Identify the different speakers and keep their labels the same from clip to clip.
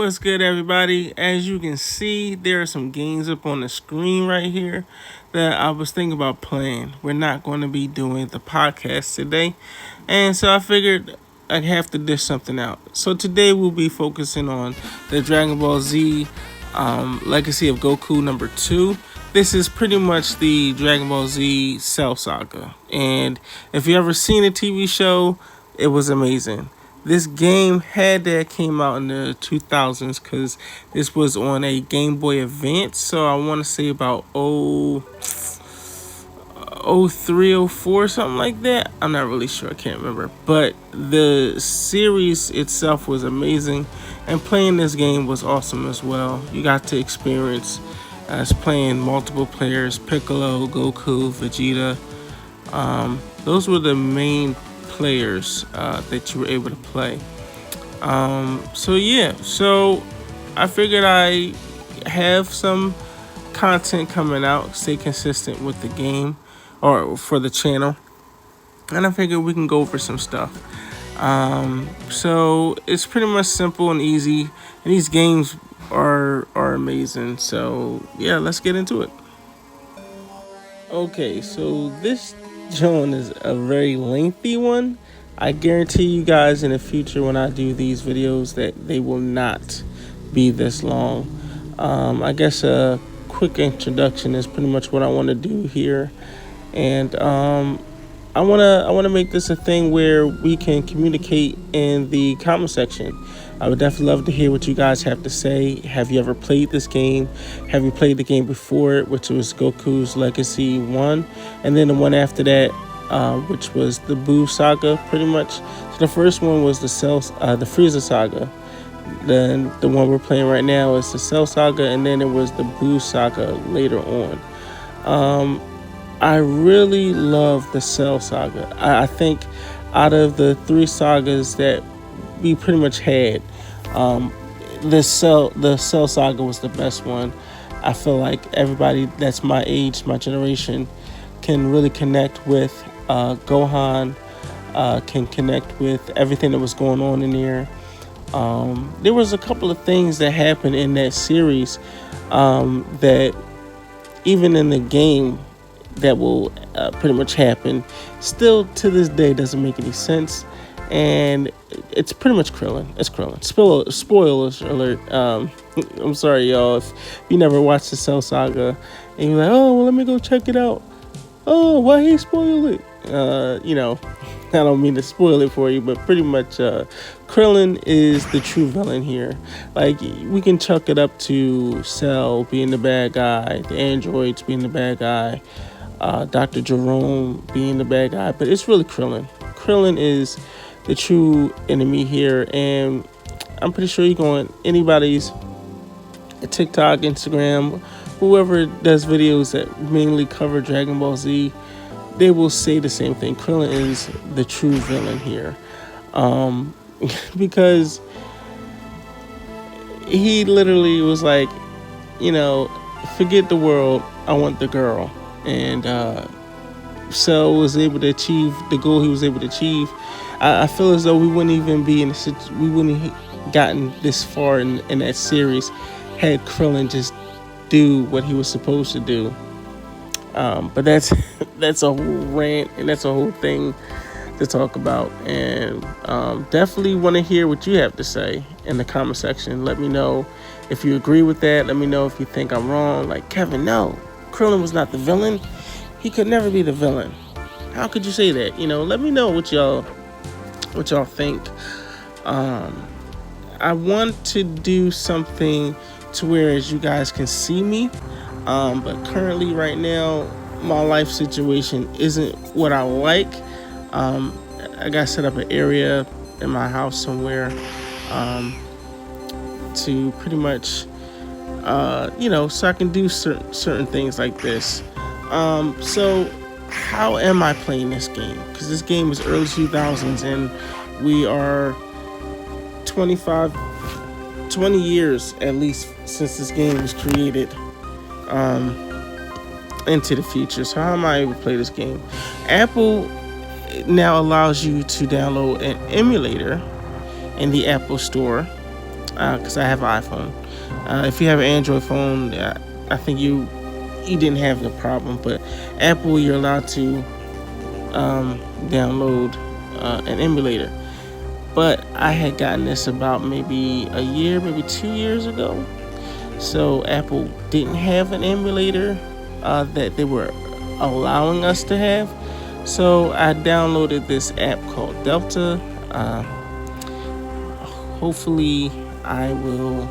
Speaker 1: What's good, everybody? As you can see, there are some games up on the screen right here that I was thinking about playing. We're not going to be doing the podcast today, and so I figured I'd have to dish something out. So today we'll be focusing on the Dragon Ball Z Legacy of Goku number 2. This is pretty much the Dragon Ball Z Cell Saga, and if you ever seen a TV show, it was amazing. This game came out in the 2000s because this was on a Game Boy Advance. So I want to say about 03, 04, something like that. I'm not really sure. I can't remember. But the series itself was amazing. And playing this game was awesome as well. You got to experience as playing multiple players. Piccolo, Goku, Vegeta. Those were the main players that you were able to play. So I figured I have some content coming out, stay consistent with the game or for the channel, and I figured we can go over some stuff. So it's pretty much simple and easy, and these games are amazing. So yeah, let's get into it. Okay, so this Joan is a very lengthy one. I guarantee you guys in the future when I do these videos that they will not be this long. I guess a quick introduction is pretty much what I want to do here, and I wanna make this a thing where we can communicate in the comment section. I would definitely love to hear what you guys have to say. Have you ever played this game? Have you played the game before it, which was Goku's Legacy 1? And then the one after that, which was the Buu Saga, pretty much. So the first one was the Frieza Saga. Then the one we're playing right now is the Cell Saga, and then it was the Buu Saga later on. I really love the Cell Saga. I think out of the 3 sagas that we pretty much had, the Cell Saga was the best one. I feel like everybody that's my age, my generation, can really connect with Gohan, can connect with everything that was going on in there. There was a couple of things that happened in that series that even in the game that will pretty much happen still to this day doesn't make any sense. And it's pretty much Krillin. It's Krillin. Spoilers alert. I'm sorry, y'all. If you never watched the Cell Saga and you're like, oh, well, let me go check it out. Oh, why he spoil it? I don't mean to spoil it for you, but pretty much Krillin is the true villain here. Like, we can chuck it up to Cell being the bad guy, the androids being the bad guy, Dr. Jerome being the bad guy, but it's really Krillin. Krillin is the true enemy here, and I'm pretty sure you go on anybody's TikTok, Instagram, whoever does videos that mainly cover Dragon Ball Z, they will say the same thing. Krillin is the true villain here, because he literally was like, forget the world, I want the girl, and Cell was able to achieve the goal he was able to achieve. I feel as though we wouldn't even be we wouldn't have gotten this far in that series had Krillin just do what he was supposed to do. But that's a whole rant, and that's a whole thing to talk about. And definitely want to hear what you have to say in the comment section. Let me know if you agree with that. Let me know if you think I'm wrong. Like, Kevin, no, Krillin was not the villain. He could never be the villain. How could you say that? Let me know what y'all think. I want to do something to where as you guys can see me, but currently right now my life situation isn't what I like. I got set up an area in my house somewhere to pretty much so I can do certain things like this. So how am I playing this game? Because this game is early 2000s, and we are 20 years at least since this game was created into the future. So how am I able to play this game? Apple now allows you to download an emulator in the Apple Store because I have an iPhone. If you have an Android phone, I think you didn't have the problem, but Apple, you're allowed to download an emulator. But I had gotten this about maybe a year, maybe 2 years ago. So Apple didn't have an emulator that they were allowing us to have. So I downloaded this app called Delta. Hopefully I will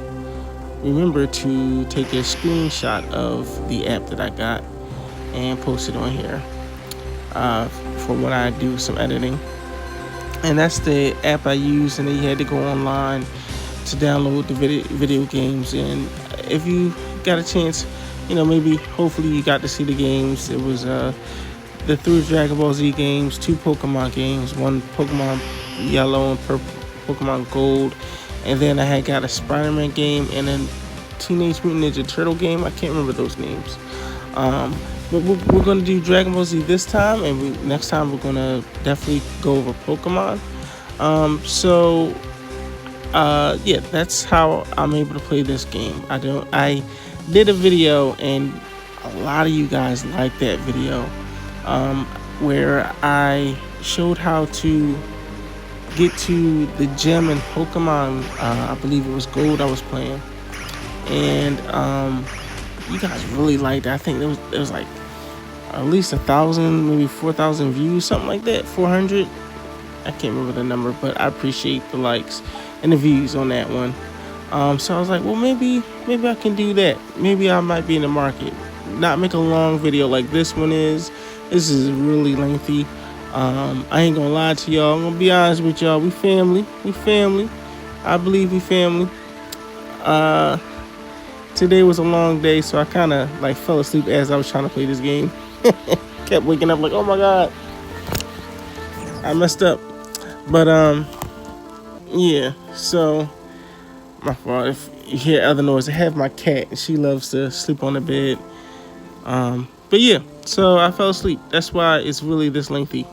Speaker 1: remember to take a screenshot of the app that I got and post it on here for when I do some editing. And that's the app I use, and then you had to go online to download the video games. And if you got a chance, maybe hopefully you got to see the games. It was the 3 Dragon Ball Z games, 2 Pokemon games, 1 Pokemon Yellow and Pokemon Gold, and then I had got a Spider-Man game and a Teenage Mutant Ninja Turtle game. I can't remember those names. But we're going to do Dragon Ball Z this time, and next time we're going to definitely go over Pokemon. Yeah, that's how I'm able to play this game. I did a video, and a lot of you guys liked that video, where I showed how to get to the gem in Pokemon. I believe it was Gold I was playing, and you guys really liked it. I think it was like at least 1,000, maybe 4,000 views, something like that. 400. I can't remember the number, but I appreciate the likes and the views on that one. So I was like, well, maybe I can do that. Maybe I might be in the market. Not make a long video like this one is. This is really lengthy. I ain't gonna lie to y'all. I'm gonna be honest with y'all. We family. I believe we family. Today was a long day, so I kind of fell asleep as I was trying to play this game. Kept waking up like, oh my god, I messed up. But yeah. So my fault if you hear other noise. I have my cat, and she loves to sleep on the bed. But yeah, so I fell asleep. That's why it's really this lengthy.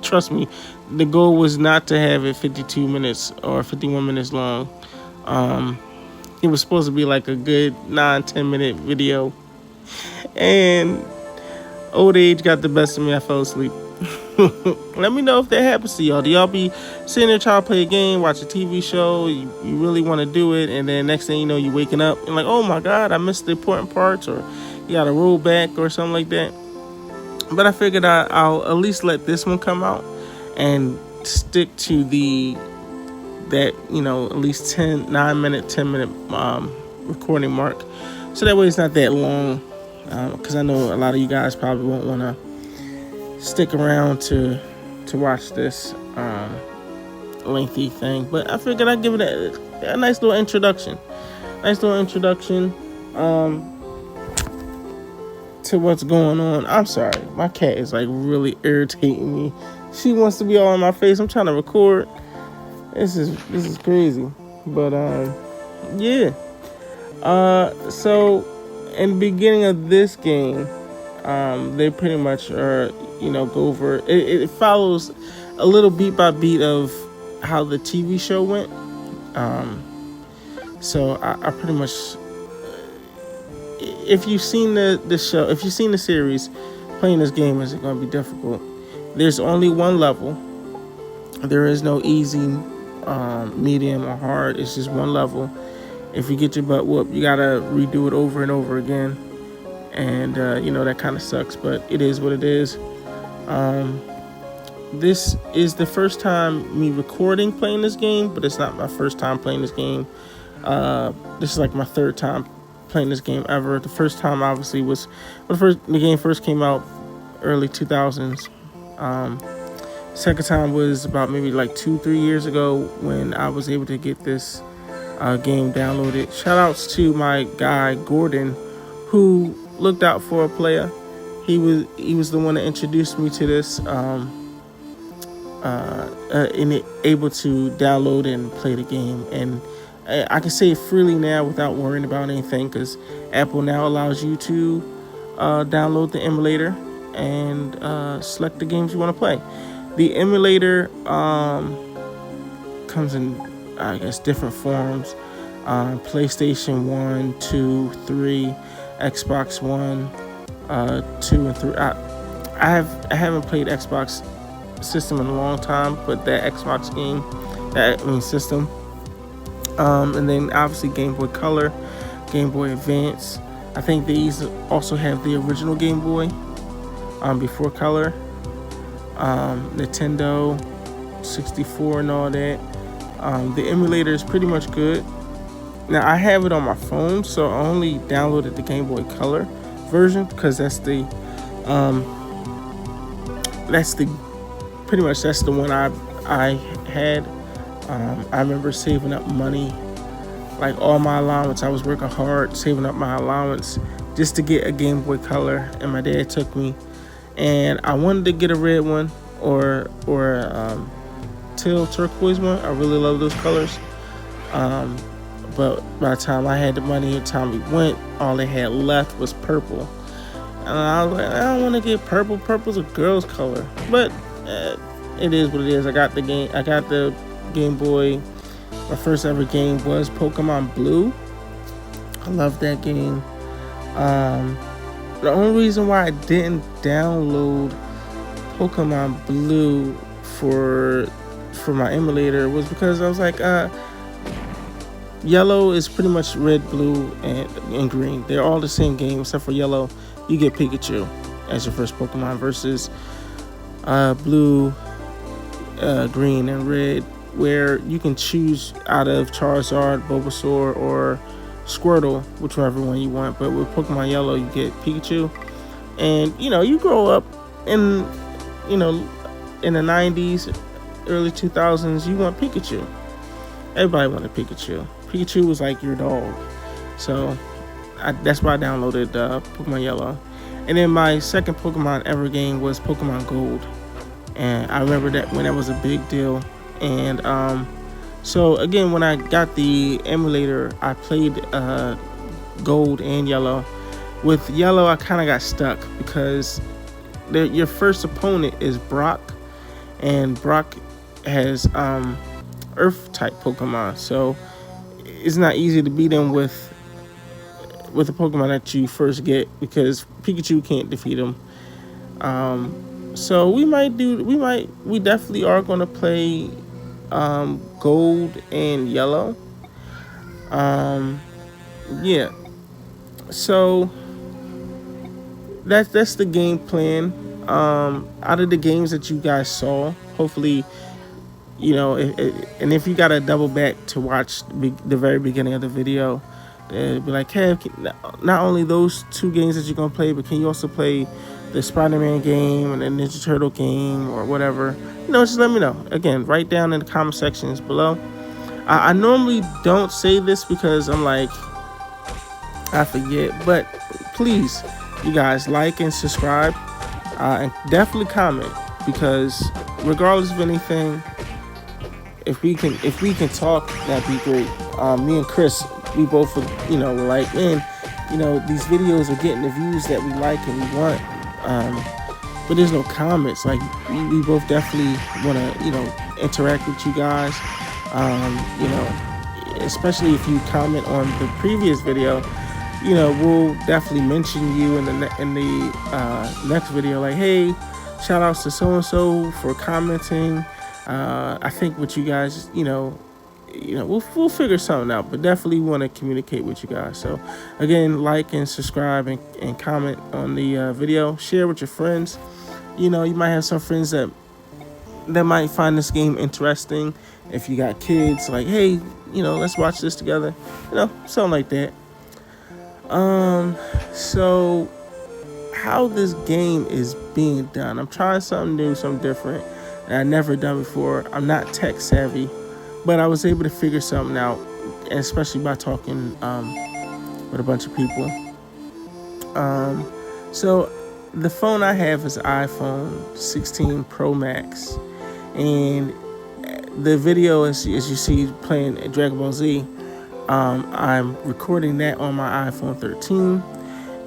Speaker 1: Trust me, the goal was not to have it 52 minutes or 51 minutes long. It was supposed to be like a good 9-10 minute video, and old age got the best of me. I fell asleep. Let me know if that happens to y'all. Do y'all be sitting there trying to play a game, watch a TV show, you really want to do it, and then next thing you know, you waking up and like, oh my god, I missed the important parts, or you gotta roll back or something like that. But I figured I'll at least let this one come out and stick to that at least 10 minute recording mark, so that way it's not that long, because I know a lot of you guys probably won't want to stick around to watch this lengthy thing. But I figured I'd give it a nice little introduction to what's going on. I'm sorry, my cat is really irritating me. She wants to be all in my face. I'm trying to record. This is crazy. But yeah. So in the beginning of this game, they pretty much are go over it follows a little beat by beat of how the TV show went. So I pretty much, if you've seen the show, if you've seen the series, playing this game isn't going to be difficult. There's only one level. There is no easy, medium, or hard. It's just one level. If you get your butt whooped, you gotta redo it over and over again, and that kind of sucks, but it is what it is. This is the first time me recording playing this game, but it's not my first time playing this game. This is my third time playing this game ever. The first time obviously was when the game first came out, early 2000s. Second time was about maybe 2-3 years ago, when I was able to get this game downloaded. Shout outs to my guy Gordon, who looked out for a player. He was the one that introduced me to this, and able to download and play the game. And I can say it freely now without worrying about anything, because Apple now allows you to download the emulator and select the games you want to play. The emulator comes in, I guess, different forms. PlayStation 1, 2, 3, Xbox One, 2 and 3. I haven't played Xbox system in a long time, but that Xbox game, system. And then obviously Game Boy Color, Game Boy Advance. I think these also have the original Game Boy before Color. Nintendo 64 and all that. The emulator is pretty much good. Now I have it on my phone, so I only downloaded the Game Boy Color version because that's the one I had. I remember saving up money, like all my allowance. I was working hard, saving up my allowance just to get a Game Boy Color, and my dad took me. And I wanted to get a red one or teal turquoise one. I really love those colors. But by the time I had the money, the time we went, all they had left was purple. And I was like, I don't want to get purple. Purple's a girl's color. But it is what it is. I got the Game Boy. My first ever game was Pokemon Blue. I love that game. The only reason why I didn't download Pokemon Blue for my emulator was because I was like, yellow is pretty much red, blue, and green. They're all the same game except for yellow. You get Pikachu as your first Pokemon versus blue, green, and red, where you can choose out of Charizard, Bulbasaur, or Squirtle, whichever one you want. But with Pokemon Yellow, you get Pikachu. And, you grow up in the 90s, early 2000s, you want Pikachu. Everybody wanted Pikachu. Pikachu was like your dog. So that's why I downloaded Pokemon Yellow. And then my second Pokemon ever game was Pokemon Gold. And I remember that when that was a big deal. And so again, when I got the emulator, I played Gold and Yellow. With Yellow, I kind of got stuck because your first opponent is Brock. And Brock has Earth type Pokemon, so it's not easy to beat him with the Pokemon that you first get because Pikachu can't defeat him. So we definitely are going to play Gold and Yellow. Yeah. So that's the game plan. Out of the games that you guys saw, hopefully, and if you got to double back to watch the very beginning of the video, they'll be like, hey, not only those two games that you're going to play, but can you also play the Spider-Man game and the Ninja Turtle game or whatever? Just let me know. Again, write down in the comment sections below. I normally don't say this because I'm like, I forget, but please, you guys, like and subscribe, and definitely comment, because regardless of anything, if we can talk, that'd be great. Me and Chris, we both, were like, man, these videos are getting the views that we like and we want, but there's no comments. Like, we both definitely want to, interact with you guys, especially if you comment on the previous video. We'll definitely mention you in the next video. Like, hey, shout outs to so and so for commenting. I think with you guys, we'll figure something out. But definitely want to communicate with you guys. So again, like and subscribe and comment on the video. Share with your friends. You might have some friends that might find this game interesting. If you got kids, like, hey, let's watch this together. Something like that. So how this game is being done, I'm trying something new, something different that I've never done before. I'm not tech savvy, but I was able to figure something out, and especially by talking with a bunch of people. So the phone I have is iPhone 16 Pro Max, and the video, as you see, playing Dragon Ball Z, I'm recording that on my iPhone 13,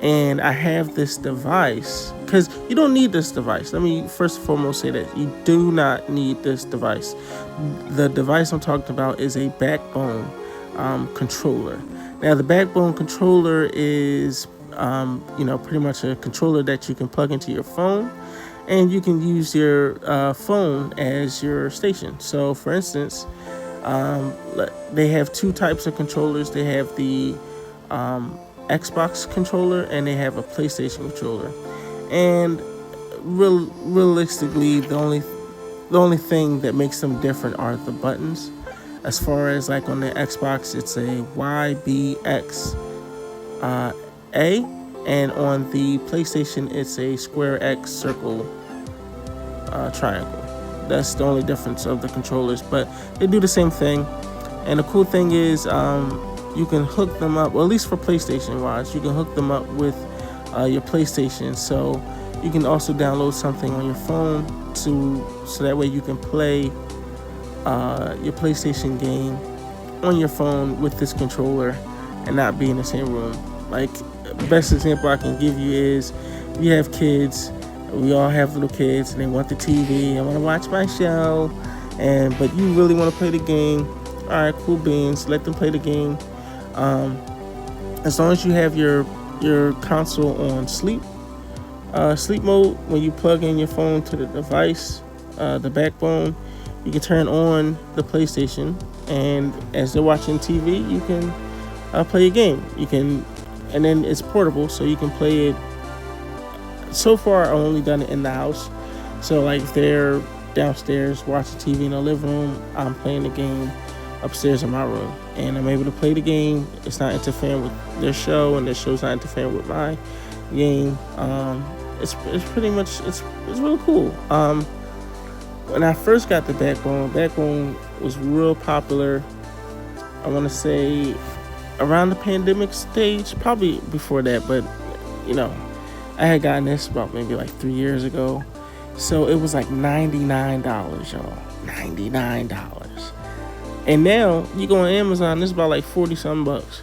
Speaker 1: and I have this device, because you don't need this device. Let me first and foremost say that you do not need this device. The device I'm talking about is a backbone controller. Now the backbone controller is pretty much a controller that you can plug into your phone, and you can use your phone as your station. So for instance, they have two types of controllers. They have the Xbox controller and they have a PlayStation controller. And realistically, the only thing that makes them different are the buttons. As far as like on the Xbox, it's a YBX A, and on the PlayStation, it's a square X circle triangle. That's the only difference of the controllers, but they do the same thing. And the cool thing is, you can hook them up, or at least for PlayStation wise, you can hook them up with your PlayStation. So you can also download something on your phone so that way you can play your PlayStation game on your phone with this controller and not be in the same room. Like, the best example I can give you is, you have kids, we all have little kids, and they want the TV, I want to watch my show, but you really want to play the game. All right, cool beans, let them play the game. As long as you have your console on sleep mode, when you plug in your phone to the device, the backbone, you can turn on the PlayStation, and as they're watching TV, you can play a game. And then it's portable, so you can play it. So far, I've only done it in the house. So like, if they're downstairs watching TV in the living room, I'm playing the game upstairs in my room, and I'm able to play the game. It's not interfering with their show, and their show's not interfering with my game. It's pretty much, it's really cool. When I first got the backbone was real popular. I want to say around the pandemic stage, probably before that, but I had gotten this about maybe like 3 years ago. So it was like $99, y'all. $99. And now you go on Amazon, it's about like 40 something bucks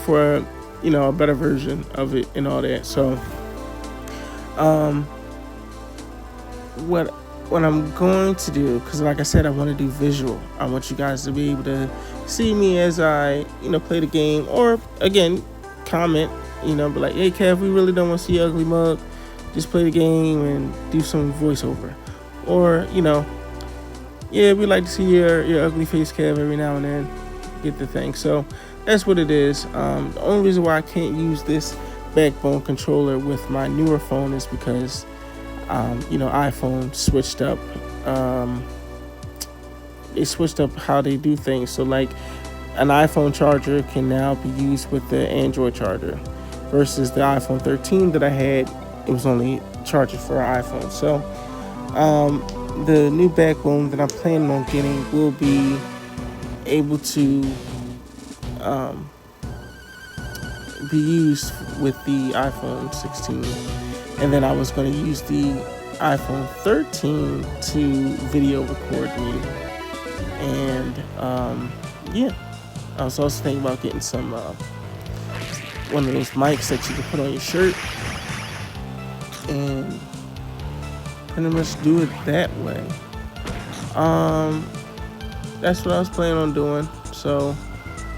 Speaker 1: for a better version of it and all that. So what I'm going to do, because like I said, I want to do visual. I want you guys to be able to see me as I play the game, or again, comment, be like, hey Kev, we really don't want to see your ugly mug, just play the game and do some voiceover. Or yeah, we like to see your ugly face, Kev, every now and then. Get the thing. So that's what it is. The only reason why I can't use this backbone controller with my newer phone is because iPhone switched up. They switched up how they do things. So like, an iPhone charger can now be used with the Android charger, versus the iPhone 13 that I had, it was only charging for an iPhone. So the new backbone that I'm planning on getting will be able to be used with the iPhone 16, and then I was going to use the iPhone 13 to video record me. And I was also thinking about getting some one of those mics that you can put on your shirt and pretty much do it that way. That's what I was planning on doing. So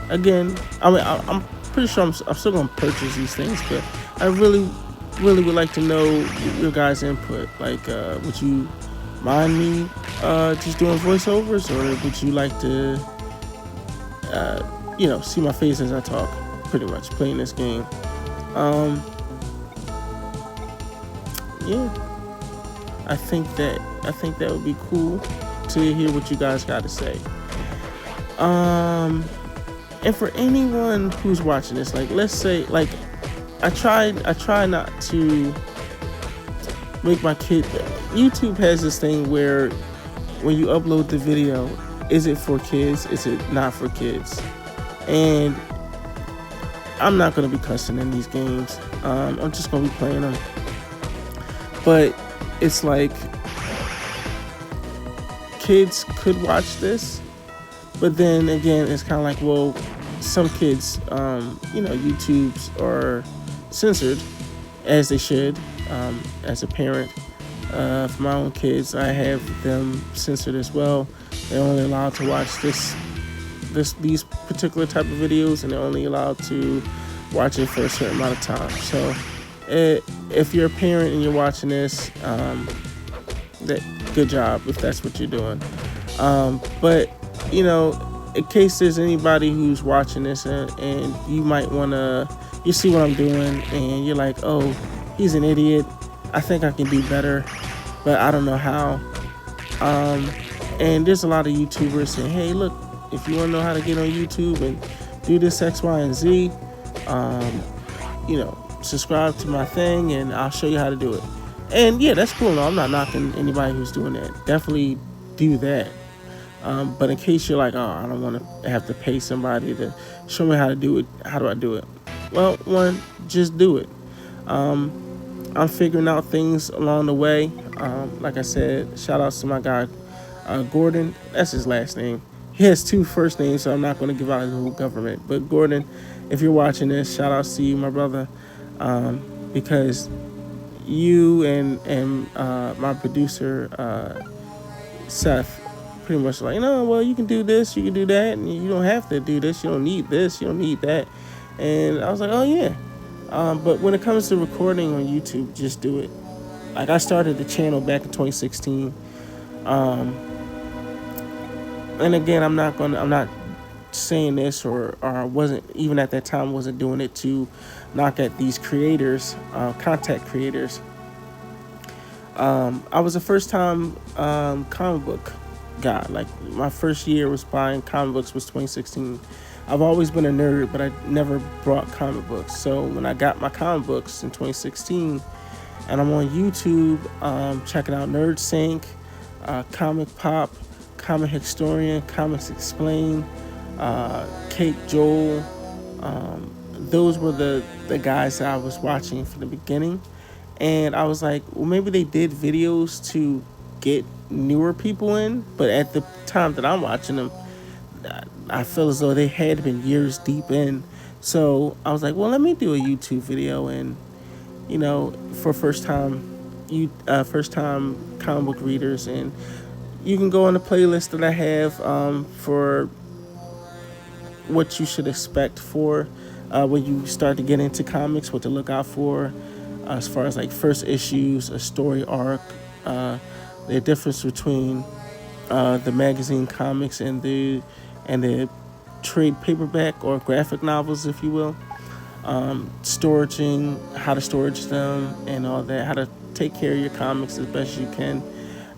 Speaker 1: again, I'm pretty sure I'm still gonna purchase these things, but I really would like to know your guys' input. Like, would you mind me just doing voiceovers, or would you like to see my face as I talk, pretty much playing this game? I think that would be cool to hear what you guys got to say. And for anyone who's watching this, like, let's say, like, I try not to make my kid. YouTube has this thing where when you upload the video, is it for kids? Is it not for kids? And I'm not gonna be cussing in these games. I'm just gonna be playing them. But it's like, kids could watch this, but then again, it's kind of like, well, some kids, YouTubes are censored, as they should. As a parent, for my own kids, I have them censored as well. They're only allowed to watch these particular type of videos, and they're only allowed to watch it for a certain amount of time. So if you're a parent and you're watching this, good job if that's what you're doing. But you know, in case there's anybody who's watching this and you might wanna, you see what I'm doing and you're like, oh, he's an idiot, I think I can do better, but I don't know how. And there's a lot of YouTubers saying, hey, look, if you want to know how to get on YouTube and do this X, Y, and Z, you know, subscribe to my thing and I'll show you how to do it. And yeah, that's cool. No, I'm not knocking anybody who's doing that. Definitely do that. But in case you're like, oh, I don't want to have to pay somebody to show me how to do it, how do I do it? Well, one, just do it. I'm figuring out things along the way. Like I said, shout outs to my guy, Gordon. That's his last name. He has 2 first names, so I'm not going to give out his whole government. But Gordon, if you're watching this, shout outs to you, my brother, because you and my producer, Seth, pretty much like, well, you can do this, you can do that, and you don't have to do this, you don't need this, you don't need that. And I was like, oh yeah. But when it comes to recording on YouTube, just do it. Like, I started the channel back in 2016. And again, I'm not saying this or wasn't, even at that time, wasn't doing it to knock at these creators, content creators. I was a first time comic book guy. Like, my first year was buying comic books was 2016. I've always been a nerd, but I never brought comic books. So when I got my comic books in 2016, and I'm on YouTube, checking out Nerd Sync, Comic Pop, Comic Historian, Comics Explain, Kate Joel. Those were the guys that I was watching from the beginning. And I was like, well, maybe they did videos to get newer people in. But at the time that I'm watching them, I feel as though they had been years deep in. So I was like, well, let me do a YouTube video, and you know, for first time comic book readers. And you can go on the playlist that I have for what you should expect for when you start to get into comics, what to look out for as far as like first issues, a story arc, the difference between the magazine comics and the trade paperback or graphic novels, if you will. Storaging, how to storage them and all that, how to take care of your comics as best you can.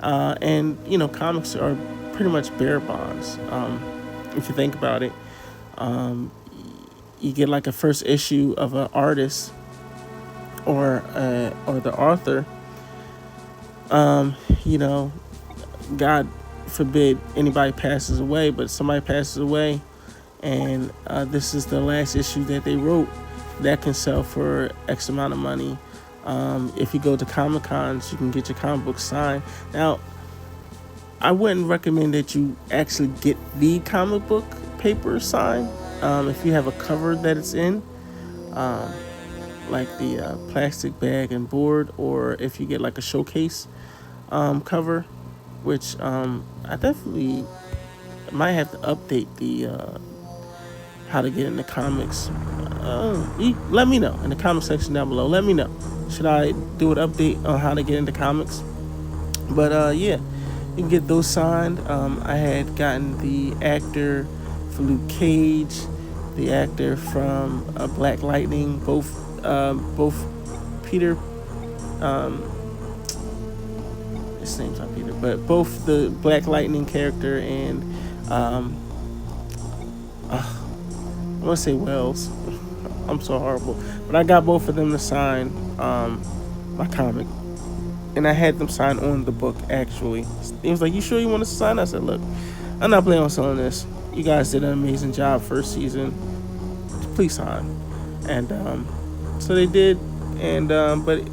Speaker 1: And, you know, comics are pretty much bare bonds. If you think about it, you get like a first issue of an artist or the author. You know, God forbid anybody passes away, but somebody passes away, and this is the last issue that they wrote, that can sell for X amount of money. If you go to Comic Cons, you can get your comic book signed. Now, I wouldn't recommend that you actually get the comic book paper signed. If you have a cover that it's in, like the plastic bag and board, or if you get like a showcase cover, which I definitely might have to update the how to get into comics. Let me know in the comment section down below. Let me know. Should I do an update on how to get into comics? But yeah, you can get those signed. I had gotten the actor for Luke Cage, the actor from Black Lightning, both Peter. His name's not Peter, but both the Black Lightning character and I want to say Wells. I'm so horrible, but I got both of them to sign my comic, and I had them sign on the book. Actually, he was like, "You sure you want to sign?" I said, "Look, I'm not planning on selling this. You guys did an amazing job first season. Please sign." And so they did, and but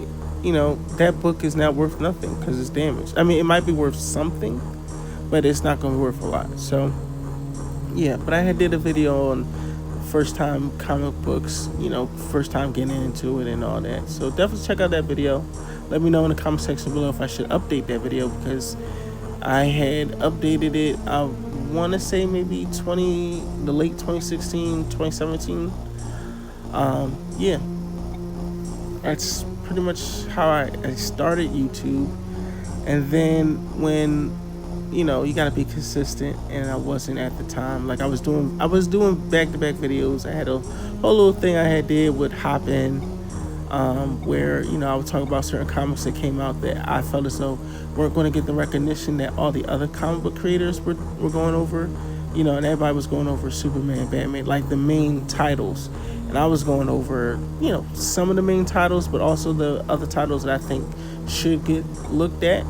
Speaker 1: you know, that book is now worth nothing because it's damaged. I mean, it might be worth something, but it's not going to be worth a lot. So yeah, but I did a video on first time comic books, you know, first time getting into it and all that. So definitely check out that video. Let me know in the comment section below if I should update that video, because I had updated it. I want to say maybe the late 2016, 2017. Yeah, that's pretty much how I started YouTube. And then when you got to be consistent, and I wasn't at the time. Like I was doing back-to-back videos. I had a whole little thing I had did with Hop In, where I would talk about certain comics that came out that I felt as though weren't going to get the recognition that all the other comic book creators were going over. And everybody was going over Superman, Batman, like the main titles, and I was going over some of the main titles, but also the other titles that I think should get looked at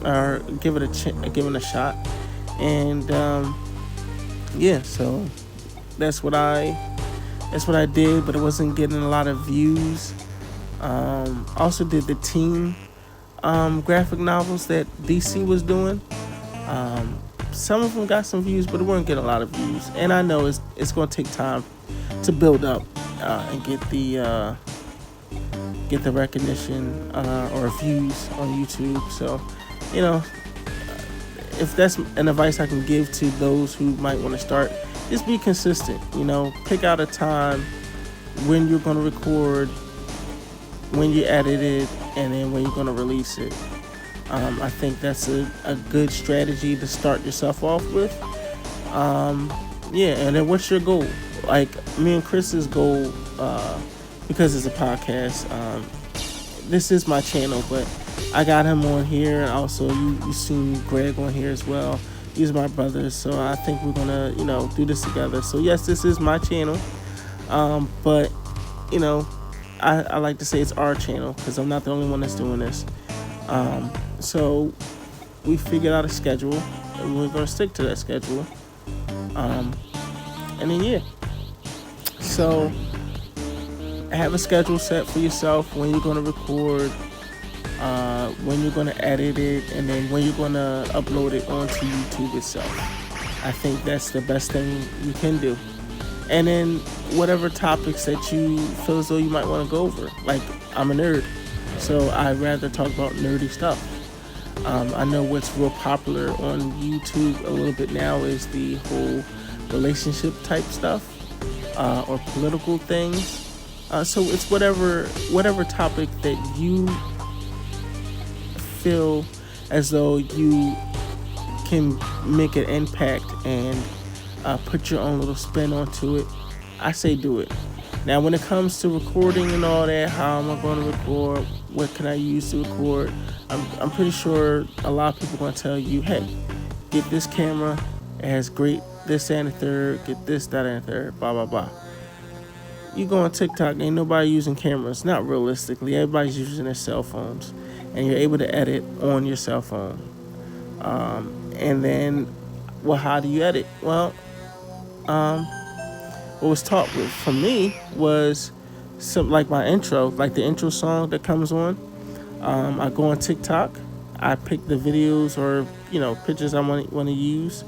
Speaker 1: or given a shot. And yeah, so that's what I did, but it wasn't getting a lot of views. Also did the teen graphic novels that DC was doing. Some of them got some views, but it weren't getting a lot of views. And I know it's going to take time to build up and get the recognition or views on YouTube. So, if that's an advice I can give to those who might want to start, just be consistent. Pick out a time when you're going to record, when you edit it, and then when you're going to release it. I think that's a good strategy to start yourself off with. Yeah, and then what's your goal? Like me and Chris's goal, because it's a podcast, this is my channel, but I got him on here, and also you seen Greg on here as well. He's my brother, so I think we're gonna do this together. So yes, this is my channel, but I like to say it's our channel because I'm not the only one that's doing this. So we figured out a schedule, and we're gonna stick to that schedule. And then yeah, so have a schedule set for yourself when you're gonna record, when you're gonna edit it, and then when you're gonna upload it onto YouTube itself. I think that's the best thing you can do. And then whatever topics that you feel as though you might want to go over. Like, I'm a nerd, so I'd rather talk about nerdy stuff. I know what's real popular on YouTube a little bit now is the whole relationship type stuff, or political things. So it's whatever topic that you feel as though you can make an impact and put your own little spin onto it. I say do it. Now, when it comes to recording and all that, how am I going to record? What can I use to record? I'm pretty sure a lot of people are going to tell you, hey, get this camera. It has great this, that, and the third. Get this, that, and the third. Blah, blah, blah. You go on TikTok, ain't nobody using cameras. Not realistically. Everybody's using their cell phones. And you're able to edit on your cell phone. And then, well, how do you edit? Well, what was taught with for me was something like my intro, like the intro song that comes on. I go on TikTok, I pick the videos or pictures I want to use,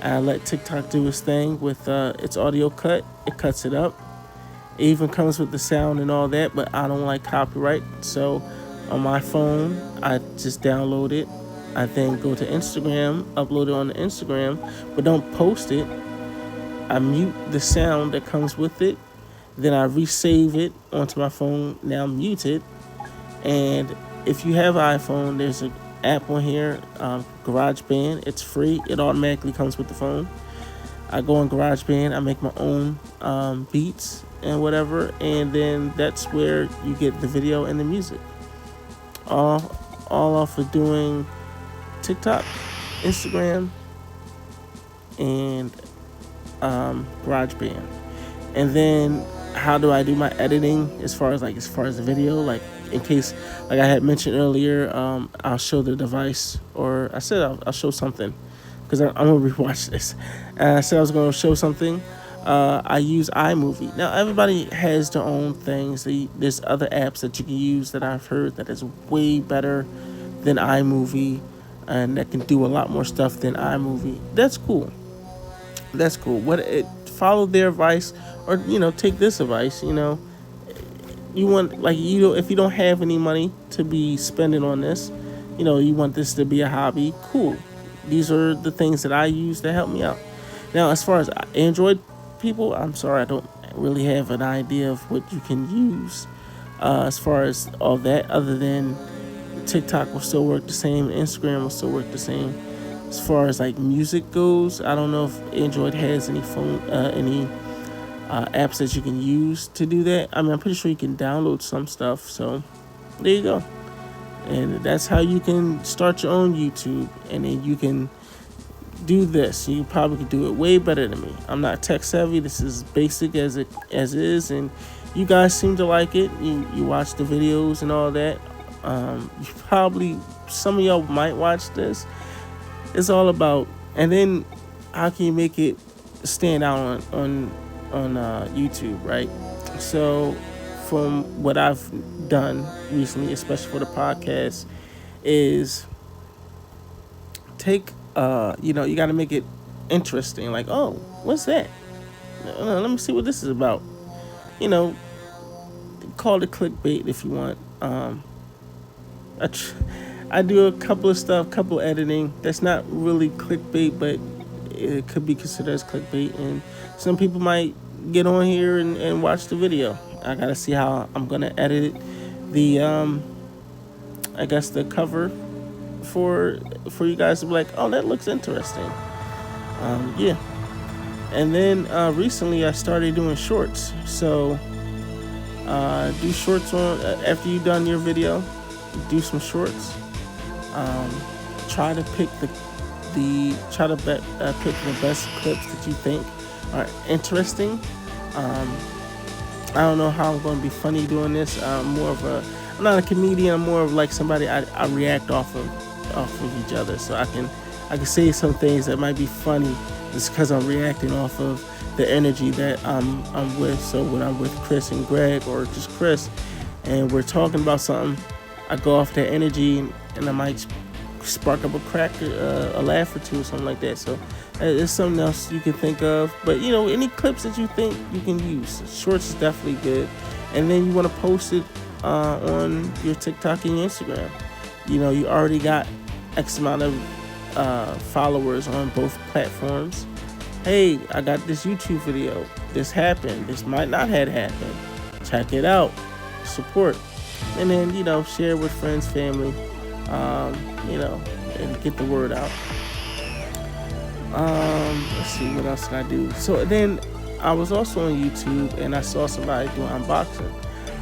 Speaker 1: and I let TikTok do its thing with its audio cut. It cuts it up. It even comes with the sound and all that, but I don't like copyright. So on my phone, I just download it. I then go to Instagram, upload it on the Instagram, but don't post it. I mute the sound that comes with it. Then I resave it onto my phone, now muted. And if you have an iPhone, there's an app on here, GarageBand. It's free. It automatically comes with the phone. I go on GarageBand. I make my own beats and whatever. And then that's where you get the video and the music. All off of doing TikTok, Instagram, and GarageBand. And then how do I do my editing as far as the video? Like, in case, like I had mentioned earlier, I'll show the device, or I said I'll show something because I'm gonna rewatch this. I said I was gonna show something. I use iMovie. Now everybody has their own things. There's other apps that you can use that I've heard that is way better than iMovie, and that can do a lot more stuff than iMovie. That's cool. Follow their advice, or take this advice. You want, if you don't have any money to be spending on this, you want this to be a hobby. Cool. These are the things that I use to help me out. Now, as far as Android people, I'm sorry, I don't really have an idea of what you can use as far as all that, other than TikTok will still work the same, Instagram will still work the same. As far as like music goes, I don't know if Android has any apps that you can use to do that. I mean, I'm pretty sure you can download some stuff. So there you go, and that's how you can start your own YouTube, and then you can do this. You probably could do it way better than me. I'm not tech savvy. This is basic as it is, and you guys seem to like it. You watch the videos and all that. You probably, some of y'all might watch this. It's all about, and then how can you make it stand out on YouTube, right? So from what I've done recently, especially for the podcast, is take you got to make it interesting. Like, oh, what's that? Let me see what this is about. Call it clickbait if you want. I do a couple of stuff, couple editing. That's not really clickbait, but it could be considered as clickbait. And some people might get on here and watch the video. I gotta see how I'm gonna edit the I guess the cover for you guys to be like, oh, that looks interesting. Yeah. And then recently I started doing shorts. So do shorts on after you've done your video. Do some shorts. Try to pick pick the best clips that you think are interesting. I don't know how I'm going to be funny doing this. I'm not a comedian. I'm more of like somebody I react off of each other. So I can say some things that might be funny just because I'm reacting off of the energy that I'm with. So when I'm with Chris and Greg, or just Chris, and we're talking about something, I go off that energy, and I might spark up a laugh or two or something like that. So it's something else you can think of. But any clips that you think you can use, shorts is definitely good. And then you want to post it on your TikTok and your Instagram. You already got X amount of followers on both platforms. Hey, I got this YouTube video. This happened. This might not have happened. Check it out. Support. And then, share with friends, family, and get the word out. Let's see, what else did I do? So then I was also on YouTube, and I saw somebody doing unboxing.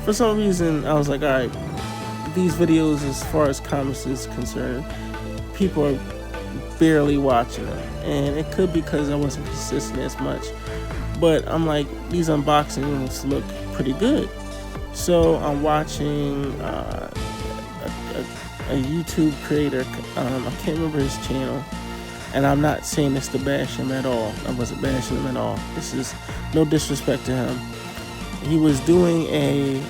Speaker 1: For some reason, I was like, all right, these videos, as far as comments is concerned, people are barely watching them. And it could be because I wasn't consistent as much. But I'm like, these unboxings look pretty good. So I'm watching a YouTube creator. I can't remember his channel. And I'm not saying this to bash him at all. I wasn't bashing him at all. This is no disrespect to him. He was doing a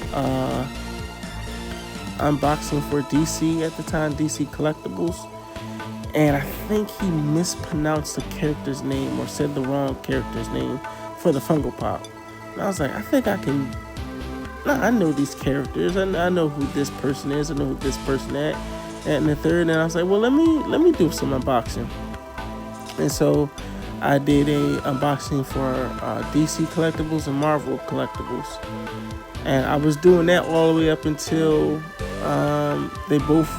Speaker 1: unboxing for DC at the time, DC Collectibles. And I think he mispronounced the character's name, or said the wrong character's name for the Funko Pop. And I was like, I think I can... I know these characters. I know who this person is. I know who this person at. And the third, and I was like, well, let me do some unboxing. And so I did a unboxing for DC Collectibles and Marvel Collectibles. And I was doing that all the way up until they both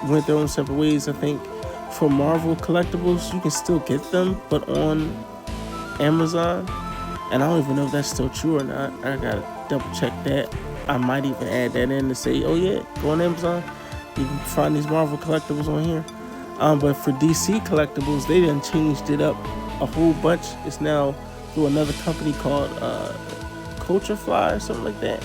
Speaker 1: went their own separate ways. I think for Marvel Collectibles, you can still get them, but on Amazon. And I don't even know if that's still true or not. I gotta double check that. I might even add that in to say, oh yeah, go on Amazon. You can find these Marvel Collectibles on here. But for DC Collectibles, they done changed it up a whole bunch. It's now through another company called Culture Fly or something like that.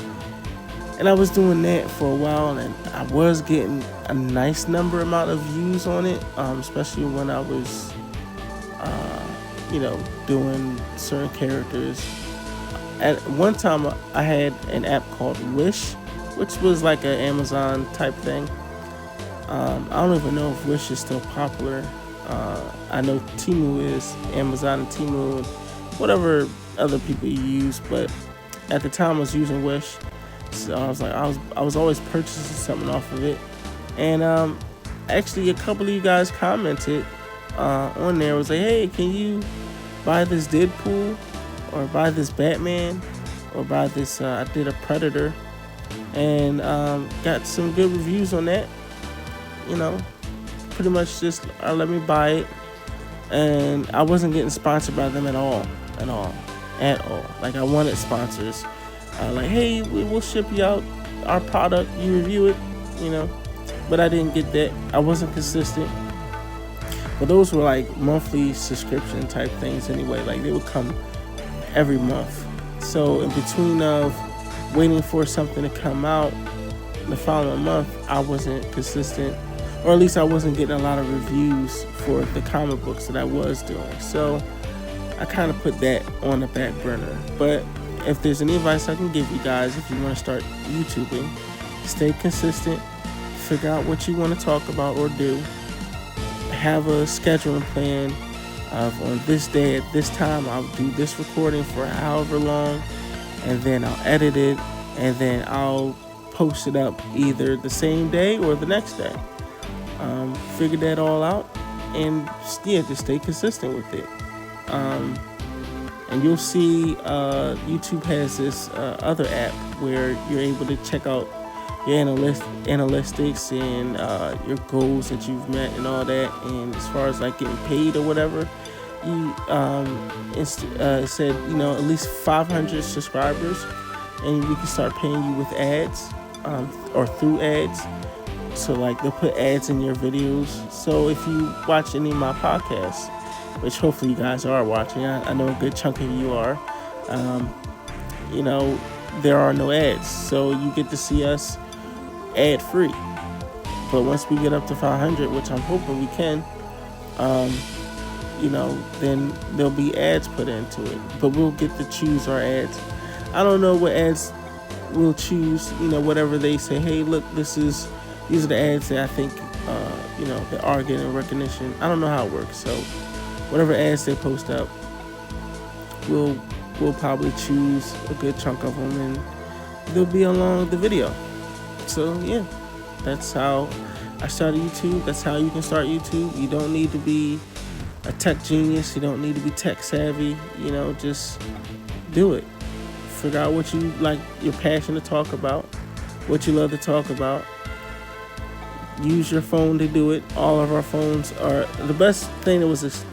Speaker 1: And I was doing that for a while, and I was getting a nice amount of views on it, especially when I was, doing certain characters. At one time, I had an app called Wish, which was like an Amazon type thing. I don't even know if Wish is still popular. I know Temu is, Amazon and Temu, and whatever other people you use, but at the time I was using Wish. So I was like, I was always purchasing something off of it. And actually a couple of you guys commented on there, was like, hey, can you buy this Deadpool, or buy this Batman, or buy this, I did a Predator, and got some good reviews on that. You know, pretty much just let me buy it. And I wasn't getting sponsored by them at all. Like, I wanted sponsors. Like, hey, we'll ship you out our product, you review it, but I didn't get that. I wasn't consistent. But those were like monthly subscription type things anyway. Like, they would come every month. So in between of waiting for something to come out the following month, I wasn't consistent, or at least I wasn't getting a lot of reviews for the comic books that I was doing. So I kind of put that on the back burner. But if there's any advice I can give you guys, if you want to start YouTubing, stay consistent, figure out what you want to talk about or do, have a scheduling plan of, on this day at this time I'll do this recording for however long, and then I'll edit it, and then I'll post it up either the same day or the next day. Figure that all out, and just stay consistent with it. And you'll see YouTube has this other app where you're able to check out your analytics and your goals that you've met and all that. And as far as like getting paid or whatever, it said at least 500 subscribers, and we can start paying you with ads or through ads. So like, they'll put ads in your videos. So if you watch any of my podcasts, which hopefully you guys are watching, I know a good chunk of you are, there are no ads. So you get to see us ad free. But once we get up to 500, which I'm hoping we can, then there'll be ads put into it. But we'll get to choose our ads. I don't know what ads we'll choose, whatever they say, hey, look, these are the ads that I think, that are getting recognition. I don't know how it works. So whatever ads they post up, we'll probably choose a good chunk of them, and they'll be along the video. So yeah, that's how I started YouTube. That's how you can start YouTube. You don't need to be a tech genius. You don't need to be tech savvy. Just do it. Figure out what you like, your passion to talk about, what you love to talk about. Use your phone to do it. All of our phones are the best thing that was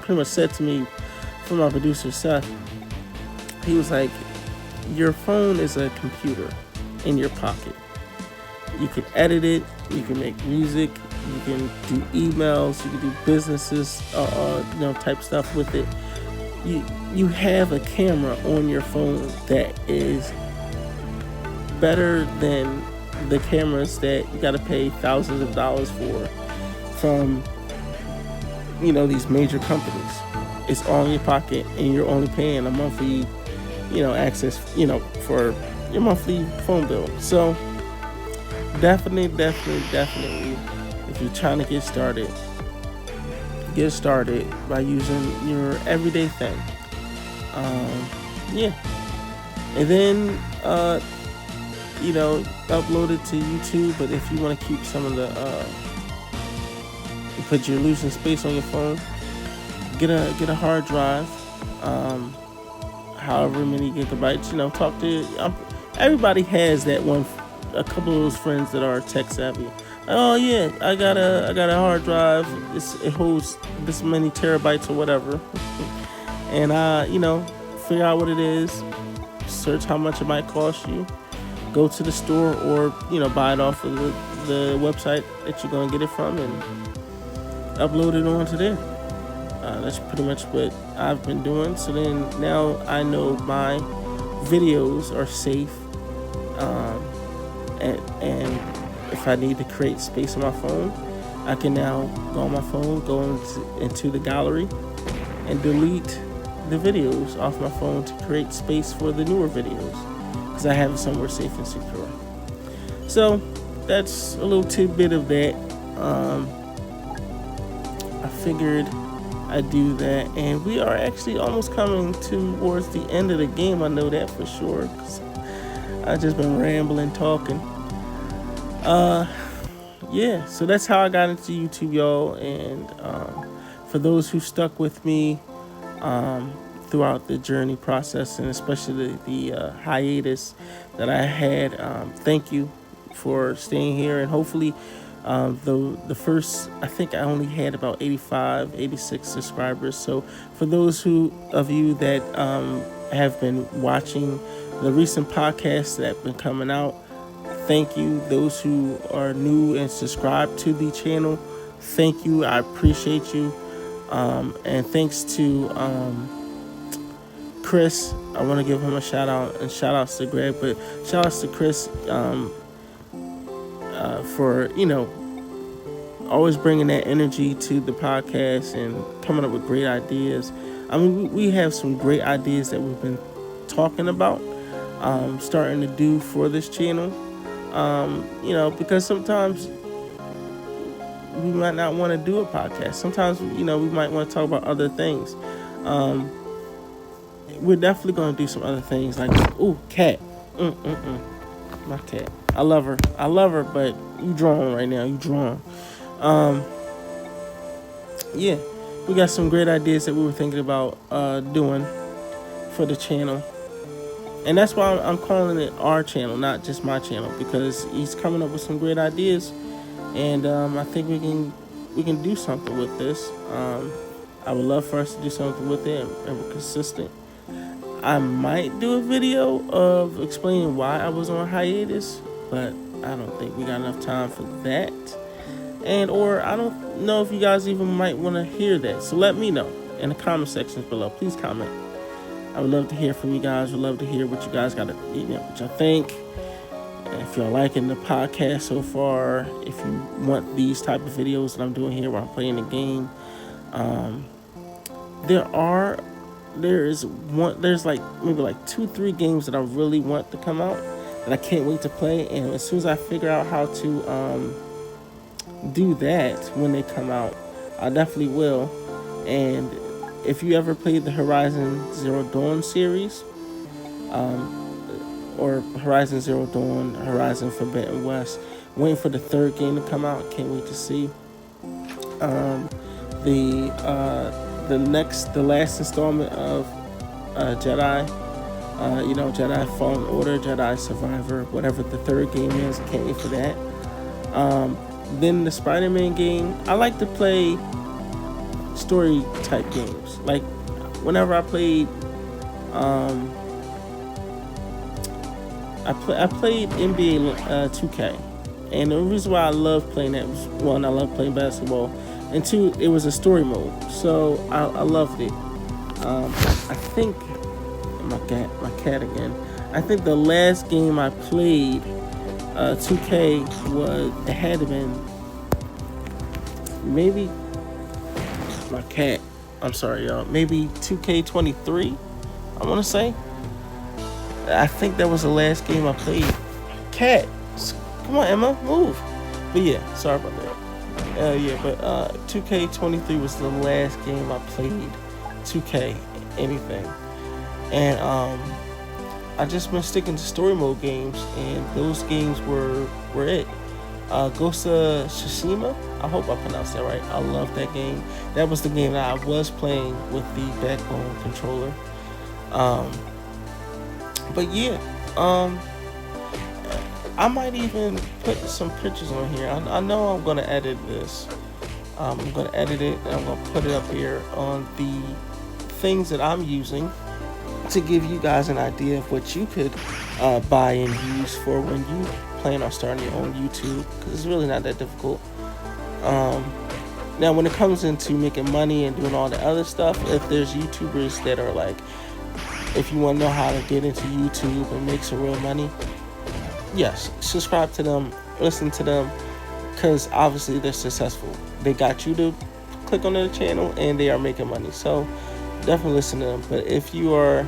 Speaker 1: pretty much said to me from my producer Seth. He was like, your phone is a computer in your pocket. You can edit it, you can make music, you can do emails, you can do businesses, type stuff with it. You have a camera on your phone that is better than the cameras that you got to pay thousands of dollars for from these major companies. It's all in your pocket, and you're only paying a monthly access for your monthly phone bill. So definitely, if you're trying to get started by using your everyday thing. And then upload it to YouTube. But if you want to keep some of the but you're losing space on your phone, get a hard drive, however many gigabytes. Talk to everybody has that one. A couple of those friends that are tech savvy. Oh yeah, I got a hard drive. It holds this many terabytes or whatever. And figure out what it is. Search how much it might cost you. Go to the store, or buy it off of the website that you're gonna get it from, and upload it onto there. That's pretty much what I've been doing. So then now I know my videos are safe. And if I need to create space on my phone, I can now go on my phone, go into the gallery, and delete the videos off my phone to create space for the newer videos, because I have it somewhere safe and secure. So that's a little tidbit of that. I figured I'd do that, and we are actually almost coming towards the end of the game. I know that for sure, 'cause I've just been rambling, talking. So that's how I got into YouTube, y'all. And for those who stuck with me throughout the journey process, and especially the hiatus that I had. Thank you for staying here, and hopefully the first, I think I only had about 85, 86 subscribers. So for those of you that have been watching the recent podcasts that have been coming out, thank you. Those who are new and subscribed to the channel, thank you. I appreciate you. And thanks to Chris. I want to give him a shout out, and shout outs to Greg, but shout outs to Chris for, always bringing that energy to the podcast and coming up with great ideas. I mean, we have some great ideas that we've been talking about, starting to do for this channel. Because sometimes we might not want to do a podcast. Sometimes, we might want to talk about other things. We're definitely going to do some other things, like, cat. My cat. I love her, but you drawing right now. You drawing. Yeah, we got some great ideas that we were thinking about doing for the channel. And that's why I'm calling it our channel, not just my channel, because he's coming up with some great ideas, and I think we can do something with this. I would love for us to do something with it, and we're consistent. I might do a video of explaining why I was on hiatus, but I don't think we got enough time for that. Or I don't know if you guys even might want to hear that. So let me know in the comment sections below. Please comment. I would love to hear from you guys. Would love to hear what you guys got to, what y'all think. If y'all liking the podcast so far, if you want these type of videos that I'm doing here while I'm playing the game, there's maybe 2-3 games that I really want to come out that I can't wait to play. And as soon as I figure out how to do that when they come out, I definitely will. And if you ever played the Horizon Zero Dawn series, or Horizon Zero Dawn, Horizon Forbidden West, waiting for the third game to come out, can't wait to see. The last installment of Jedi, Jedi Fallen Order, Jedi Survivor, whatever the third game is, can't wait for that. Then the Spider-Man game. I like to play story type games. Like whenever I played, I played NBA 2K, and the reason why I love playing that was, one, I love playing basketball, and two, it was a story mode, so I loved it. I think my cat again. I think the last game I played 2K it had to been maybe my cat. I'm sorry, y'all. Maybe 2K23. I want to say. I think that was the last game I played. Cat, come on, Emma, move. But yeah, sorry about that. 2K23 was the last game I played. 2K anything, and I just been sticking to story mode games, and those games were it. Ghost of Tsushima, I hope I pronounced that right. I love that game. That was the game that I was playing with the Backbone controller. But yeah, I might even put some pictures on here. I know I'm gonna edit this. I'm gonna edit it, and I'm gonna put it up here on the things that I'm using to give you guys an idea of what you could buy and use for when you plan on starting your own YouTube, because it's really not that difficult. Now when it comes into making money and doing all the other stuff, if there's YouTubers that are like, if you want to know how to get into YouTube and make some real money, yes, subscribe to them, listen to them, because obviously they're successful. They got you to click on their channel and they are making money, so definitely listen to them. But if you are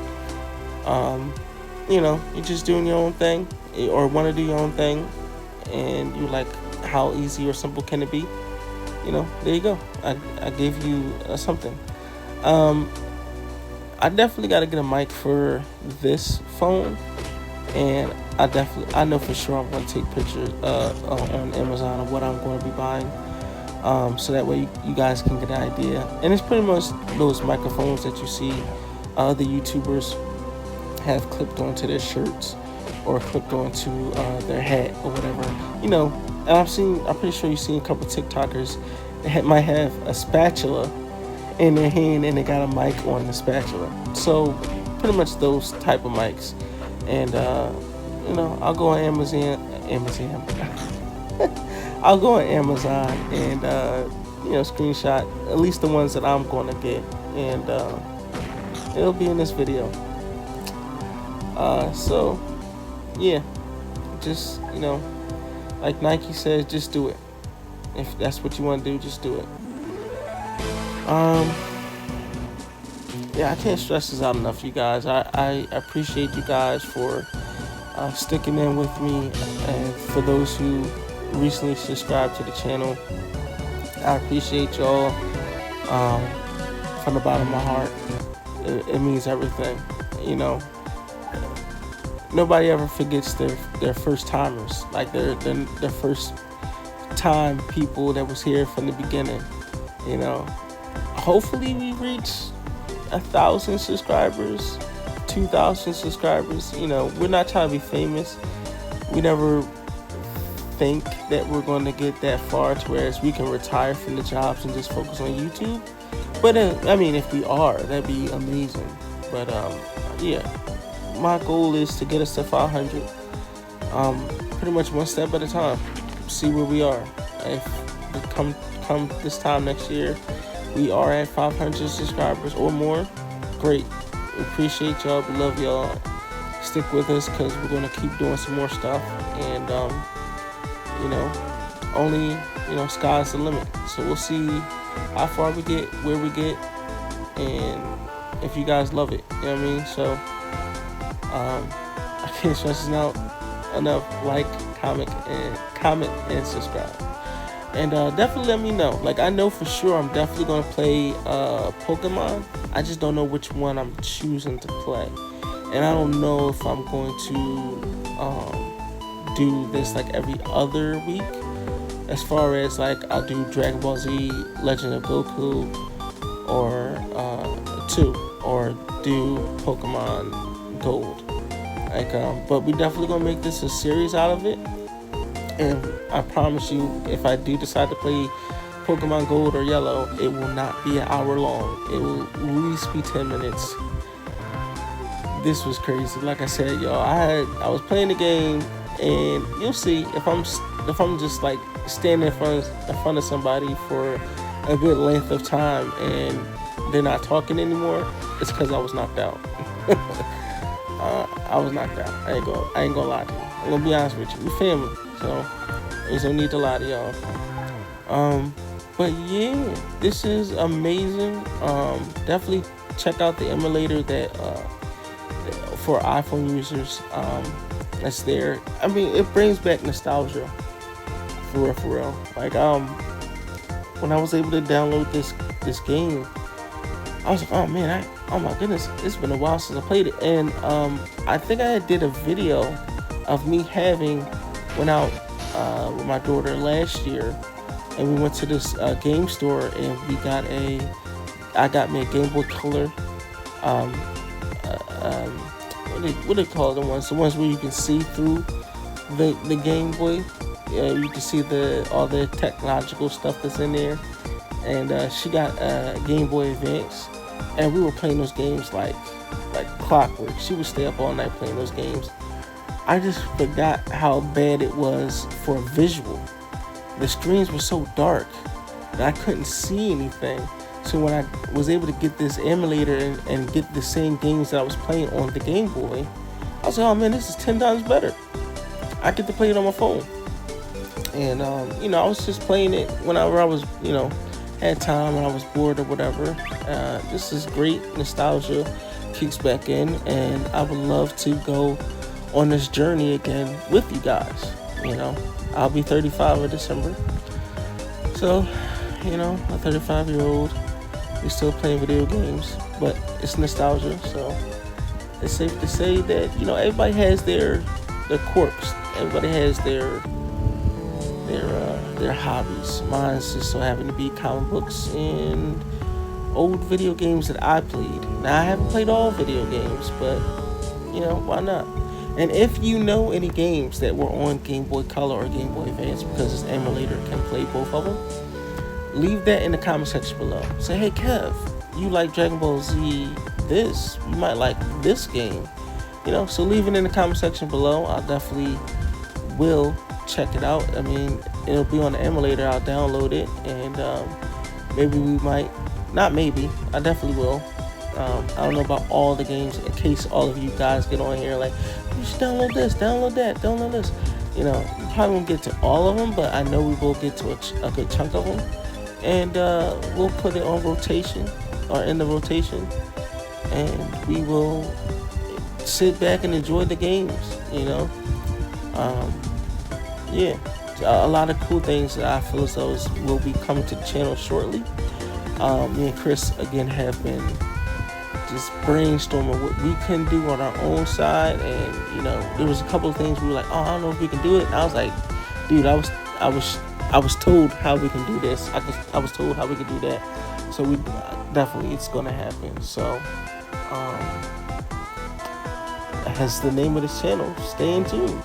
Speaker 1: you're just doing your own thing, or want to do your own thing, and you like how easy or simple can it be, there you go. I gave you something. I definitely got to get a mic for this phone, and I know for sure I'm going to take pictures on Amazon of what I'm going to be buying. so that way you guys can get an idea. And it's pretty much those microphones that you see other YouTubers have clipped onto their shirts or clipped onto their hat or whatever. And I'm pretty sure you've seen a couple TikTokers that might have a spatula in their hand and they got a mic on the spatula. So pretty much those type of mics. And I'll go on Amazon. I'll go on Amazon and screenshot at least the ones that I'm going to get, and it'll be in this video. So yeah, just like Nike says, just do it. If that's what you want to do, just do it. Yeah, I can't stress this out enough, you guys. I appreciate you guys for sticking in with me, and for those who recently subscribed to the channel, I appreciate y'all from the bottom of my heart. It means everything. Nobody ever forgets their first timers, like their first time people that was here from the beginning. Hopefully we reach 1,000 subscribers, 2,000 subscribers. We're not trying to be famous. We never think that we're going to get that far to whereas we can retire from the jobs and just focus on YouTube. But if we are, that'd be amazing. But yeah, my goal is to get us to 500. Pretty much one step at a time. See where we are. If come this time next year, we are at 500 subscribers or more, great. We appreciate y'all. We love y'all. Stick with us because we're going to keep doing some more stuff. And only sky's the limit. So we'll see how far we get, where we get, and if you guys love it. You know what I mean? So I can't stress this out enough. Like, comment and subscribe. And definitely let me know. Like, I know for sure I'm definitely going to play Pokemon. I just don't know which one I'm choosing to play. And I don't know if I'm going to do this like every other week. As far as like I'll do Dragon Ball Z, Legend of Goku, or 2, or do Pokemon Gold. But we definitely going to make this a series out of it. And I promise you, if I do decide to play Pokemon Gold or Yellow, it will not be an hour long. It will at least be 10 minutes. This was crazy. Like I said, y'all, I was playing the game, and you'll see if I'm just like standing in front of somebody for a good length of time and they're not talking anymore, it's because I was knocked out. I was knocked out. I ain't gonna lie to you. I'm gonna be honest with you. We're family. So there's no need to lie to y'all. But yeah, this is amazing. Definitely check out the emulator that for iPhone users that's there. I mean, it brings back nostalgia for real. Like when I was able to download this game, I was like, oh man, oh my goodness, it's been a while since I played it. And I think I did a video of me went out with my daughter last year, and we went to this game store, and I got me a Game Boy Color. What do they call the ones where you can see through the Game Boy? You can see all the technological stuff that's in there. And she got a Game Boy Advance, and we were playing those games like clockwork. She would stay up all night playing those games. I just forgot how bad it was for visual. The screens were so dark that I couldn't see anything. So when I was able to get this emulator and get the same games that I was playing on the Game Boy, I was like, oh man, this is 10 times better. I get to play it on my phone. And, I was just playing it whenever I was, had time and I was bored or whatever. This is great. Nostalgia kicks back in, and I would love to go on this journey again with you guys. I'll be 35 in December. So, a 35-year-old is still playing video games, but it's nostalgia. So it's safe to say that, everybody has their quirks. Everybody has their their hobbies. Mine's just so happen to be comic books and old video games that I played. Now I haven't played all video games, but why not? And if you know any games that were on Game Boy Color or Game Boy Advance, because this emulator can play both of them, leave that in the comment section below. Say, hey Kev, you like Dragon Ball Z this, you might like this game. So leave it in the comment section below. I definitely will check it out. I mean, it'll be on the emulator. I'll download it, and maybe we might, not maybe, I definitely will. I don't know about all the games, in case all of you guys get on here like, you should download this, download that, download this. You probably won't get to all of them, but I know we will get to a good chunk of them. And we'll put it on rotation, or in the rotation, and we will sit back and enjoy the games. Yeah, a lot of cool things that I feel as though will be coming to the channel shortly. Me and Chris again have been just brainstorming what we can do on our own side, and there was a couple of things we were like, oh, I don't know if we can do it, and I was like, dude, I was told how we can do this. I was told how we can do that. So we definitely, it's gonna happen. So that's the name of this channel. Stay in tune,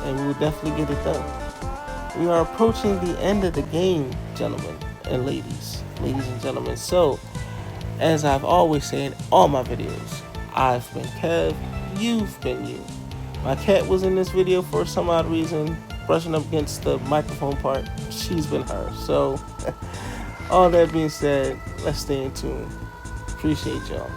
Speaker 1: and we will definitely get it done. We are approaching the end of the game, gentlemen and ladies and gentlemen. So, as I've always said in all my videos, I've been Kev, you've been you. My cat was in this video for some odd reason, brushing up against the microphone part. She's been her. So, all that being said, let's stay in tune. Appreciate y'all.